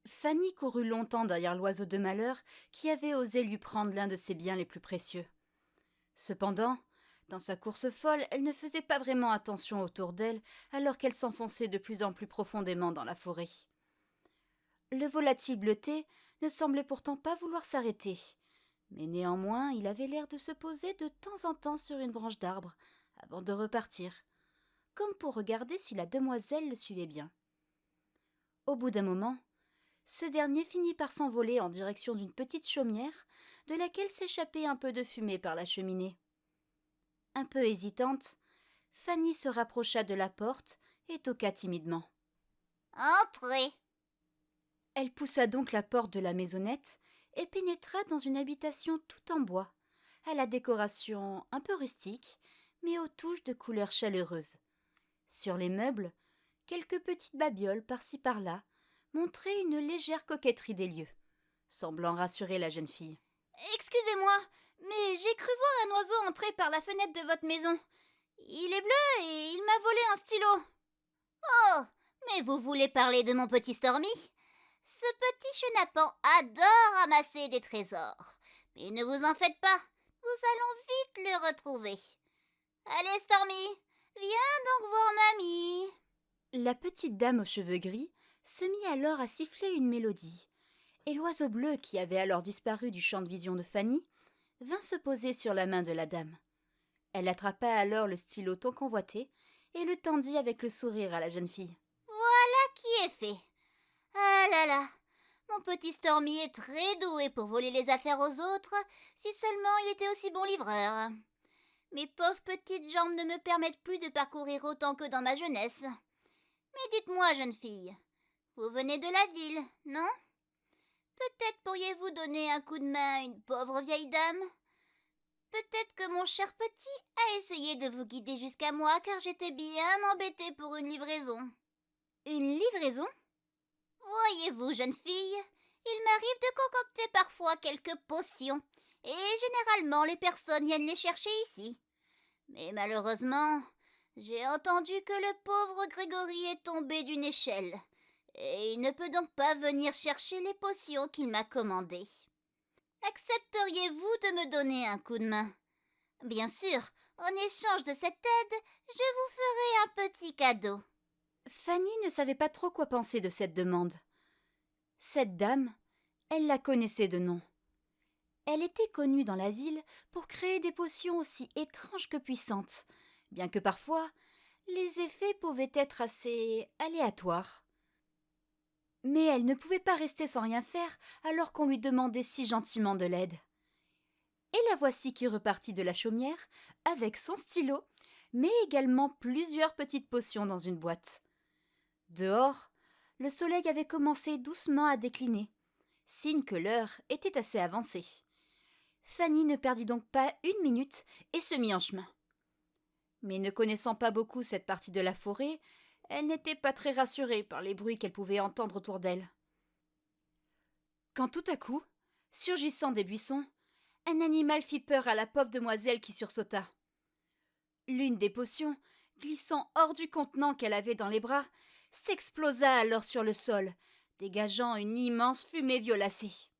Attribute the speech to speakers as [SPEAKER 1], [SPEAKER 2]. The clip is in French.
[SPEAKER 1] Fanny courut longtemps derrière l'oiseau de malheur qui avait osé lui prendre l'un de ses biens les plus précieux. Cependant, dans sa course folle, elle ne faisait pas vraiment attention autour d'elle alors qu'elle s'enfonçait de plus en plus profondément dans la forêt. Le volatile bleuté ne semblait pourtant pas vouloir s'arrêter, mais néanmoins il avait l'air de se poser de temps en temps sur une branche d'arbre avant de repartir, comme pour regarder si la demoiselle le suivait bien. Au bout d'un moment, ce dernier finit par s'envoler en direction d'une petite chaumière de laquelle s'échappait un peu de fumée par la cheminée. Un peu hésitante, Fanny se rapprocha de la porte et toqua timidement.
[SPEAKER 2] Entrez.
[SPEAKER 1] Elle poussa donc la porte de la maisonnette et pénétra dans une habitation toute en bois, à la décoration un peu rustique, mais aux touches de couleurs chaleureuses. Sur les meubles, quelques petites babioles par-ci par-là montraient une légère coquetterie des lieux, semblant rassurer la jeune fille.
[SPEAKER 2] Excusez-moi, mais j'ai cru voir un oiseau entrer par la fenêtre de votre maison. Il est bleu et il m'a volé un stylo. Oh, mais vous voulez parler de mon petit Stormy? Ce petit chenapan adore ramasser des trésors. Mais ne vous en faites pas, nous allons vite le retrouver. Allez, Stormy, viens donc voir mamie.
[SPEAKER 1] La petite dame aux cheveux gris se mit alors à siffler une mélodie, et l'oiseau bleu qui avait alors disparu du champ de vision de Fanny vint se poser sur la main de la dame. Elle attrapa alors le stylo tant convoité et le tendit avec le sourire à la jeune fille.
[SPEAKER 2] Voilà qui est fait. Ah là là, mon petit Stormy est très doué pour voler les affaires aux autres, si seulement il était aussi bon livreur. Mes pauvres petites jambes ne me permettent plus de parcourir autant que dans ma jeunesse. Mais dites-moi, jeune fille, vous venez de la ville, non? Peut-être pourriez-vous donner un coup de main à une pauvre vieille dame? Peut-être que mon cher petit a essayé de vous guider jusqu'à moi car j'étais bien embêtée pour une livraison.
[SPEAKER 1] Une livraison?
[SPEAKER 2] Voyez-vous, jeune fille, il m'arrive de concocter parfois quelques potions, et généralement les personnes viennent les chercher ici. Mais malheureusement, j'ai entendu que le pauvre Grégory est tombé d'une échelle, et il ne peut donc pas venir chercher les potions qu'il m'a commandées. Accepteriez-vous de me donner un coup de main? Bien sûr, en échange de cette aide, je vous ferai un petit cadeau.
[SPEAKER 1] Fanny ne savait pas trop quoi penser de cette demande. Cette dame, elle la connaissait de nom. Elle était connue dans la ville pour créer des potions aussi étranges que puissantes, bien que parfois les effets pouvaient être assez aléatoires. Mais elle ne pouvait pas rester sans rien faire alors qu'on lui demandait si gentiment de l'aide. Et la voici qui repartit de la chaumière avec son stylo, mais également plusieurs petites potions dans une boîte. Dehors, le soleil avait commencé doucement à décliner, signe que l'heure était assez avancée. Fanny ne perdit donc pas une minute et se mit en chemin. Mais ne connaissant pas beaucoup cette partie de la forêt, elle n'était pas très rassurée par les bruits qu'elle pouvait entendre autour d'elle. Quand tout à coup, surgissant des buissons, un animal fit peur à la pauvre demoiselle qui sursauta. L'une des potions, glissant hors du contenant qu'elle avait dans les bras, s'explosa alors sur le sol, dégageant une immense fumée violacée.